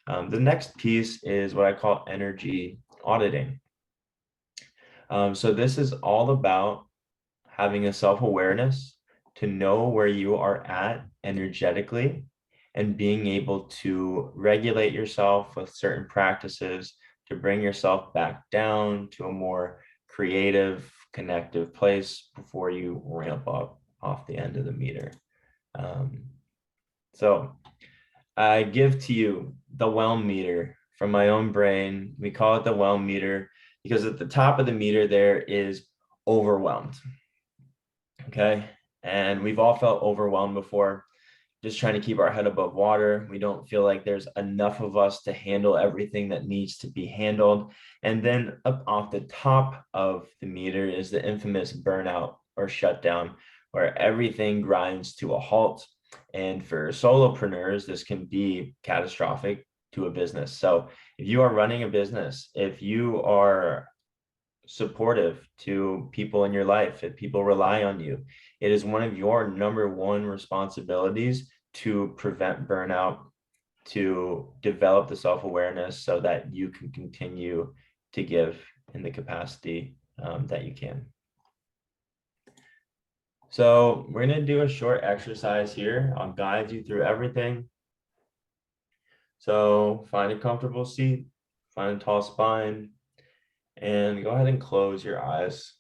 The next piece is what I call energy auditing. So this is all about having a self-awareness to know where you are at energetically and being able to regulate yourself with certain practices to bring yourself back down to a more creative, connective place before you ramp up off the end of the meter. So I give to you the whelm meter from my own brain. We call it the whelm meter because at the top of the meter there is overwhelmed. Okay. And we've all felt overwhelmed before, just trying to keep our head above water. We don't feel like there's enough of us to handle everything that needs to be handled. And then up off the top of the meter is the infamous burnout or shutdown, where everything grinds to a halt. And for solopreneurs, this can be catastrophic to a business. So if you are running a business, if you are supportive to people in your life, if people rely on you, it is one of your number one responsibilities to prevent burnout, to develop the self-awareness so that you can continue to give in the capacity that you can. So we're going to do a short exercise here. I'll guide you through everything. So find a comfortable seat, find a tall spine, and go ahead and close your eyes.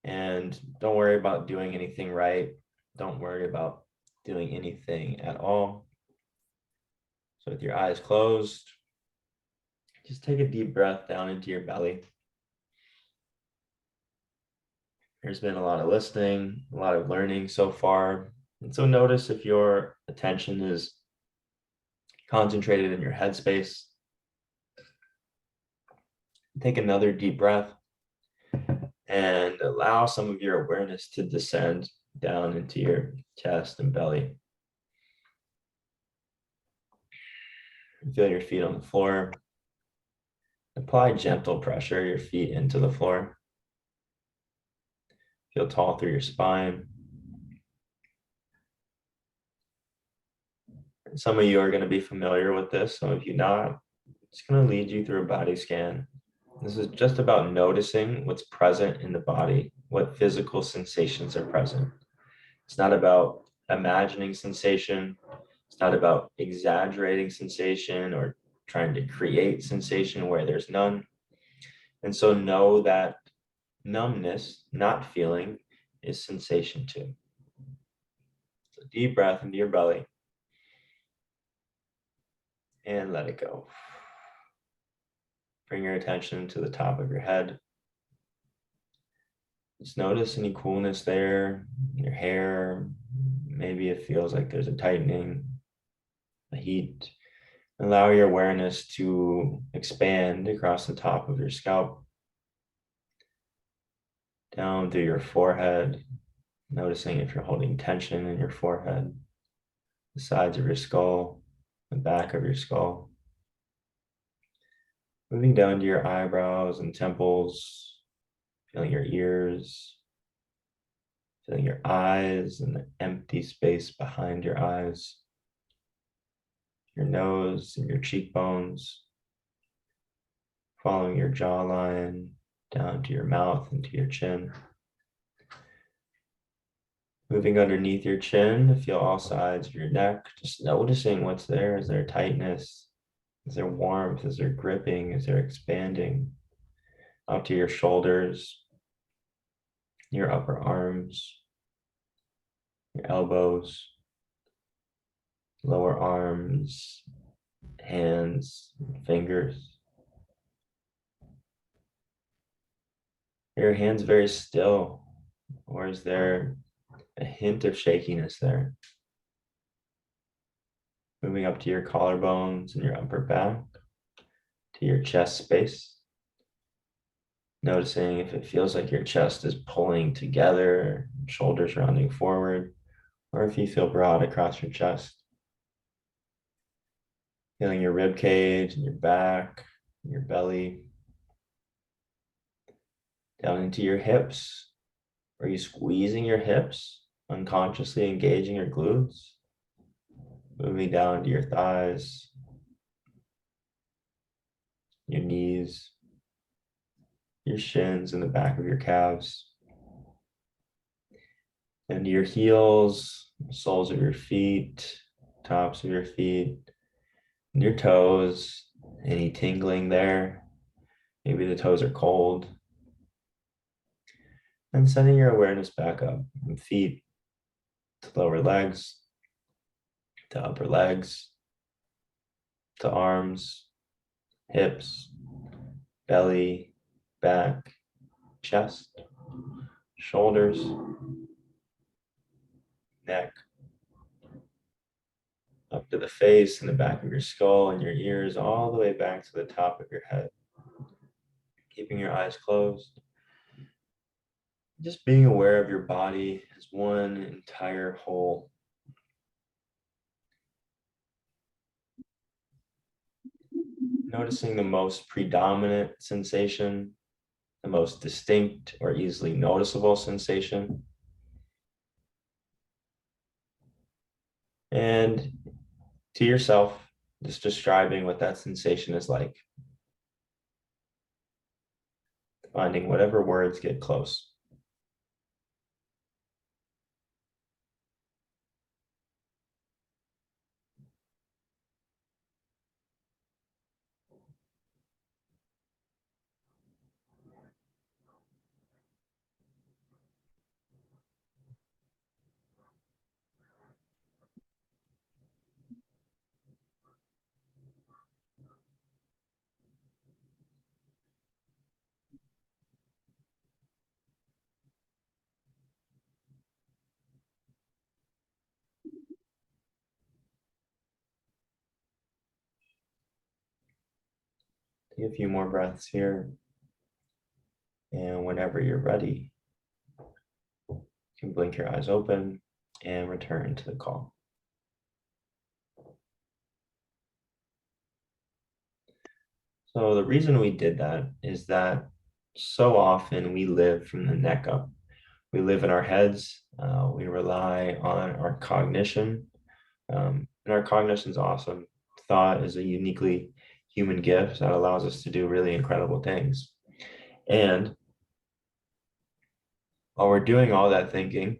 And don't worry about doing anything right. Don't worry about doing anything at all. So with your eyes closed, just take a deep breath down into your belly. There's been a lot of listening, a lot of learning so far. And so notice if your attention is concentrated in your headspace. Take another deep breath and allow some of your awareness to descend down into your chest and belly. Feel your feet on the floor. Apply gentle pressure, your feet into the floor. Feel tall through your spine. And some of you are going to be familiar with this, some of you not. It's going to lead you through a body scan. This is just about noticing what's present in the body, what physical sensations are present. It's not about imagining sensation. It's not about exaggerating sensation or trying to create sensation where there's none. And so know that numbness, not feeling, is sensation too. So deep breath into your belly and let it go. Bring your attention to the top of your head. Just notice any coolness there in your hair. Maybe it feels like there's a tightening, a heat. Allow your awareness to expand across the top of your scalp, down through your forehead, noticing if you're holding tension in your forehead, the sides of your skull, the back of your skull. Moving down to your eyebrows and temples, feeling your ears, feeling your eyes and the empty space behind your eyes, your nose and your cheekbones, following your jawline down to your mouth and to your chin. Moving underneath your chin, feel all sides of your neck, just noticing what's there. Is there tightness? Is there warmth? Is there gripping? Is there expanding? Up to your shoulders, your upper arms, your elbows, lower arms, hands, fingers. Are your hands very still, or is there a hint of shakiness there? Moving up to your collarbones and your upper back, to your chest space. Noticing if it feels like your chest is pulling together, shoulders rounding forward, or if you feel broad across your chest. Feeling your rib cage and your back, and your belly. Down into your hips. Are you squeezing your hips, unconsciously engaging your glutes? Moving down to your thighs, your knees, your shins, and the back of your calves, and your heels, soles of your feet, tops of your feet, and your toes. Any tingling there? Maybe the toes are cold. And sending your awareness back up from feet to lower legs, to upper legs, to arms, hips, belly, back, chest, shoulders, neck, up to the face and the back of your skull and your ears, all the way back to the top of your head. Keeping your eyes closed. Just being aware of your body as one entire whole. Noticing the most predominant sensation, the most distinct or easily noticeable sensation. And to yourself, just describing what that sensation is like. Finding whatever words get close. Take a few more breaths here. And whenever you're ready, you can blink your eyes open and return to the call. So the reason we did that is that so often we live from the neck up. We live in our heads. We rely on our cognition. And our cognition is awesome. Thought is a uniquely human gift that allows us to do really incredible things. And while we're doing all that thinking,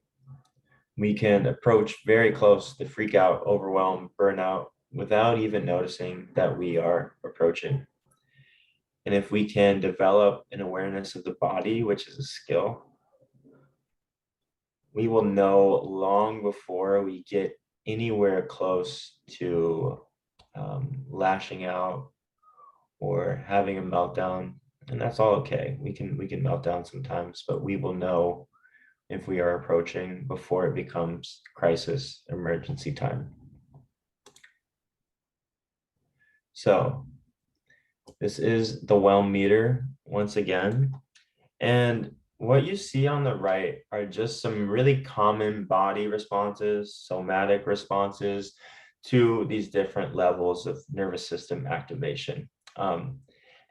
we can approach very close to freak out, overwhelm, burnout without even noticing that we are approaching. And if we can develop an awareness of the body, which is a skill, we will know long before we get anywhere close to lashing out or having a meltdown. And that's all okay. We can melt down sometimes, but we will know if we are approaching before it becomes crisis emergency time. So this is the well meter once again. And what you see on the right are just some really common body responses, somatic responses to these different levels of nervous system activation.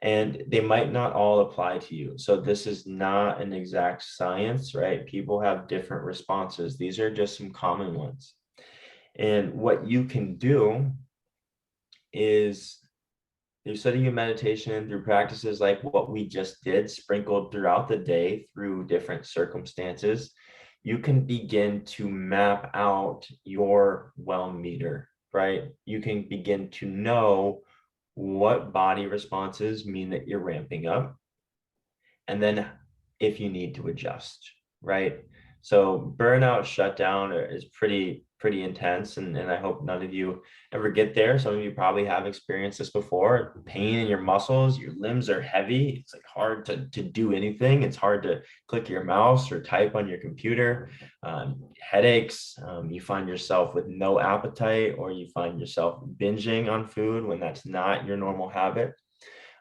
And they might not all apply to you. So this is not an exact science, right? People have different responses. These are just some common ones. And what you can do is through studying your meditation, through practices like what we just did, sprinkled throughout the day through different circumstances, you can begin to map out your well meter, right? You can begin to know what body responses mean that you're ramping up, and then if you need to adjust, right? So burnout shutdown is pretty intense, and I hope none of you ever get there. Some of you probably have experienced this before. Pain in your muscles, your limbs are heavy. It's like hard to do anything. It's hard to click your mouse or type on your computer. Headaches, you find yourself with no appetite, or you find yourself binging on food when that's not your normal habit.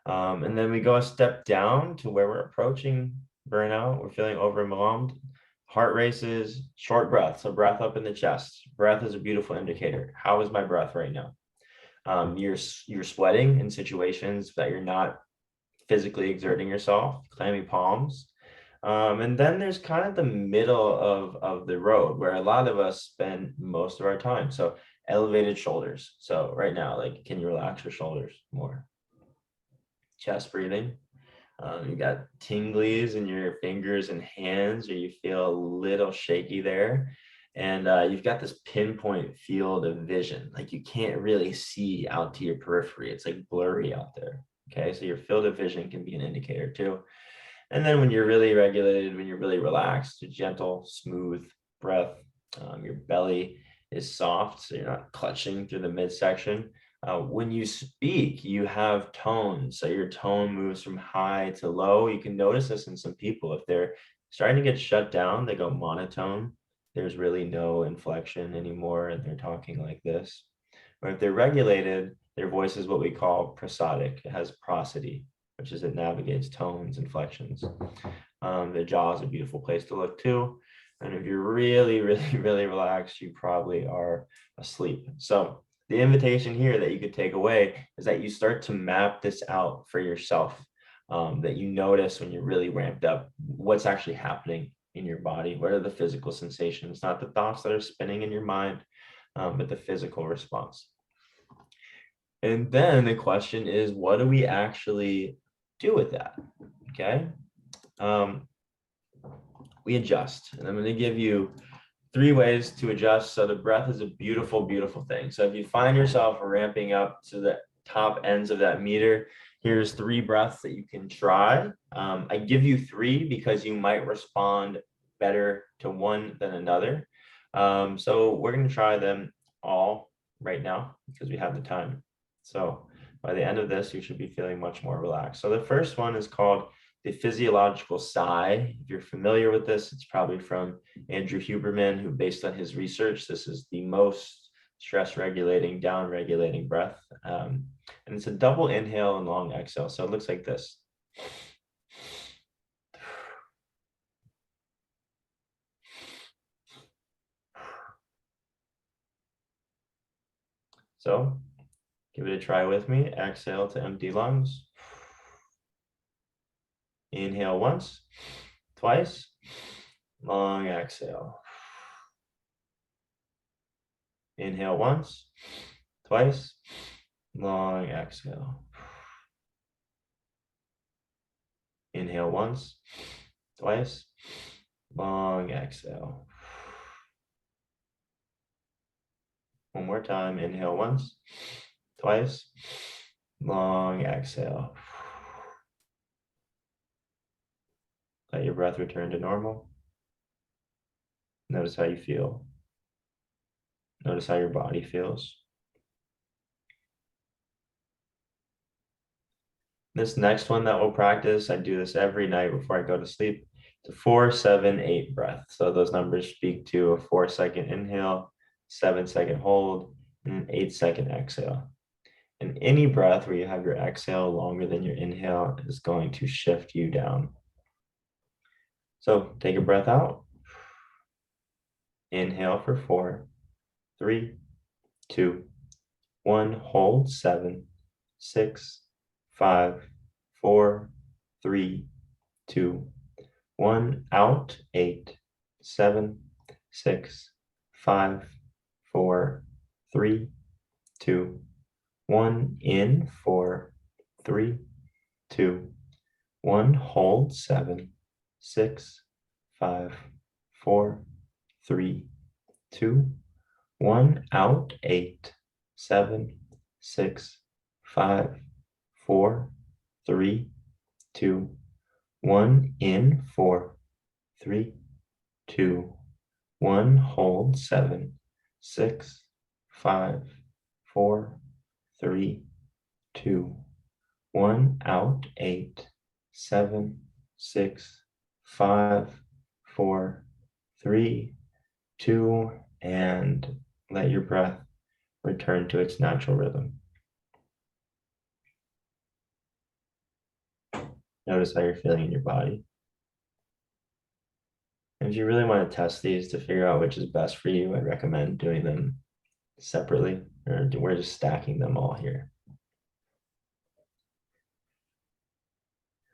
And then we go a step down to where we're approaching burnout. We're feeling overwhelmed. Heart races, short breath. So breath up in the chest. Breath is a beautiful indicator. How is my breath right now? You're sweating in situations that you're not physically exerting yourself, clammy palms. And then there's kind of the middle of the road where a lot of us spend most of our time. So elevated shoulders. So right now, like, can you relax your shoulders more? chest breathing. You got tinglies in your fingers and hands, or you feel a little shaky there. And you've got this pinpoint field of vision. Like you can't really see out to your periphery. It's like blurry out there. Okay, so your field of vision can be an indicator too. And then when you're really regulated, when you're really relaxed, a gentle, smooth breath, your belly is soft, so you're not clutching through the midsection. When you speak, you have tone. So your tone moves from high to low. You can notice this in some people. If they're starting to get shut down, they go monotone. There's really no inflection anymore, and they're talking like this. Or if they're regulated, their voice is what we call prosodic. It has prosody, which is it navigates tones, inflections. The jaw is a beautiful place to look too. And if you're really, really, really relaxed, you probably are asleep. So the invitation here that you could take away is that you start to map this out for yourself, that you notice when you're really ramped up, what's actually happening in your body. What are the physical sensations, not the thoughts that are spinning in your mind, but the physical response. And then the question is, what do we actually do with that? Okay. We adjust, and I'm going to give you 3 ways to adjust. So the breath is a beautiful, beautiful thing. So if you find yourself ramping up to the top ends of that meter, here's 3 breaths that you can try. I give you 3 because you might respond better to one than another. So we're going to try them all right now because we have the time. So by the end of this, you should be feeling much more relaxed. So the first one is called the physiological sigh. If you're familiar with this, it's probably from Andrew Huberman, who, based on his research, this is the most stress regulating, down regulating breath. And it's a double inhale and long exhale. So it looks like this. So give it a try with me. Exhale to empty lungs. Inhale once, twice, long exhale. Inhale once, twice, long exhale. Inhale once, twice, long exhale. One more time. Inhale once, twice, long exhale. Let your breath return to normal. Notice how you feel. Notice how your body feels. This next one that we'll practice, I do this every night before I go to sleep. It's a 4, 7, 8 breath. So those numbers speak to a 4-second inhale, 7-second hold, and an 8-second exhale. And any breath where you have your exhale longer than your inhale is going to shift you down. So take a breath out. Inhale for 4, 3, 2, 1. Hold 7, 6, 5, 4, 3, 2, 1. Out 8, 7, 6, 5, 4, 3, 2, 1. In 4, 3, 2, 1. Hold 7, 6, 5, 4, 3, 2, 1. Out 8, 7, 6, 5, 4, 3, 2, 1. In 4, 3, 2, 1. Hold 7, 6, 5, 4, 3, 2, 1. Out 8, 7, 6, 5, 4, 3, 2, and let your breath return to its natural rhythm. Notice how you're feeling in your body. And if you really want to test these to figure out which is best for you, I'd recommend doing them separately, or we're just stacking them all here.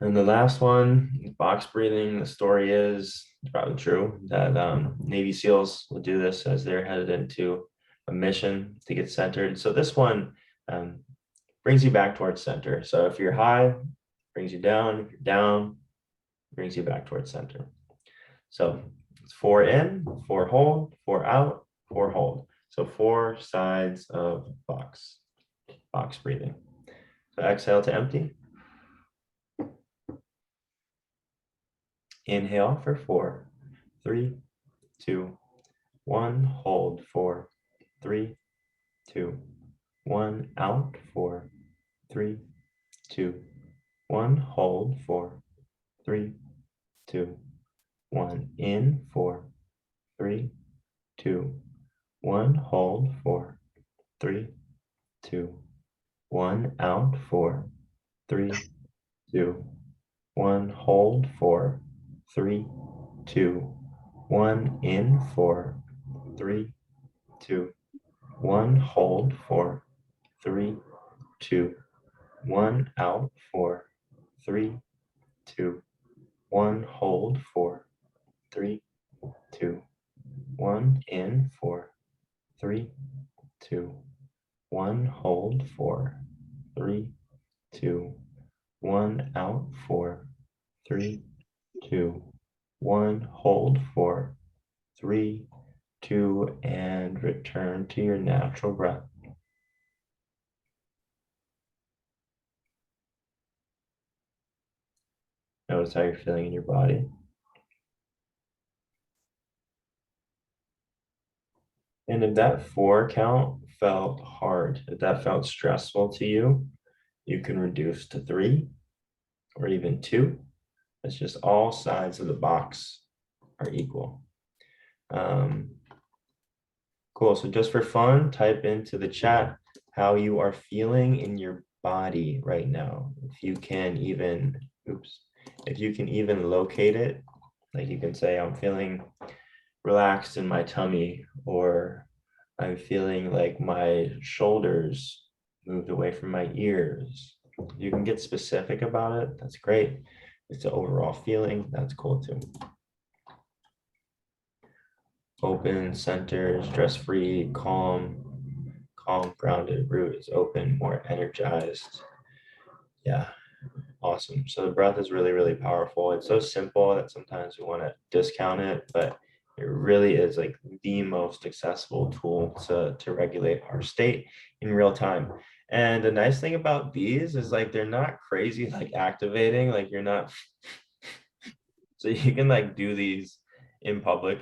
And the last one, box breathing. The story is, it's probably true, that Navy SEALs will do this as they're headed into a mission to get centered. So this one, brings you back towards center. So if you're high, brings you down. If you're down, brings you back towards center. So it's 4 in, 4 hold, 4 out, 4 hold. So 4 sides of box breathing. So exhale to empty. Inhale for 4, 3, 2, 1. Hold 4, 3, 2, 1. Out 4, 3, 2, 1. Hold 4, 3, 2, 1. In 4, 3, 2, 1. Hold 4, 3, 2, 1. Out 4, 3, 2, 1. Hold 4, 3, 2, 1. In 4, 3, 2, 1. Hold 4, 3, 2, 1. Out 4, 3, 2, 1. Hold 4, 3, 2, 1. In 4, 3, 2, 1. Hold 4, 3, 2, 1. Out 4, 3, 2, 1. Hold 4, 3, 2, and return to your natural breath. Notice how you're feeling in your body. And if that 4 count felt hard, if that felt stressful to you, you can reduce to 3 or even 2. It's just all sides of the box are equal. Cool. So just for fun, type into the chat how you are feeling in your body right now. If you can even, if you can even locate it, like you can say, I'm feeling relaxed in my tummy, or I'm feeling like my shoulders moved away from my ears. You can get specific about it. That's great. It's an overall feeling. That's cool too. Open, centered, stress-free, calm, grounded. Root is open, more energized. Yeah, awesome. So the breath is really, really powerful. It's so simple that sometimes we want to discount it, but it really is like the most accessible tool to regulate our state in real time. And the nice thing about these is like they're not crazy like activating, like you're not so you can like do these in public.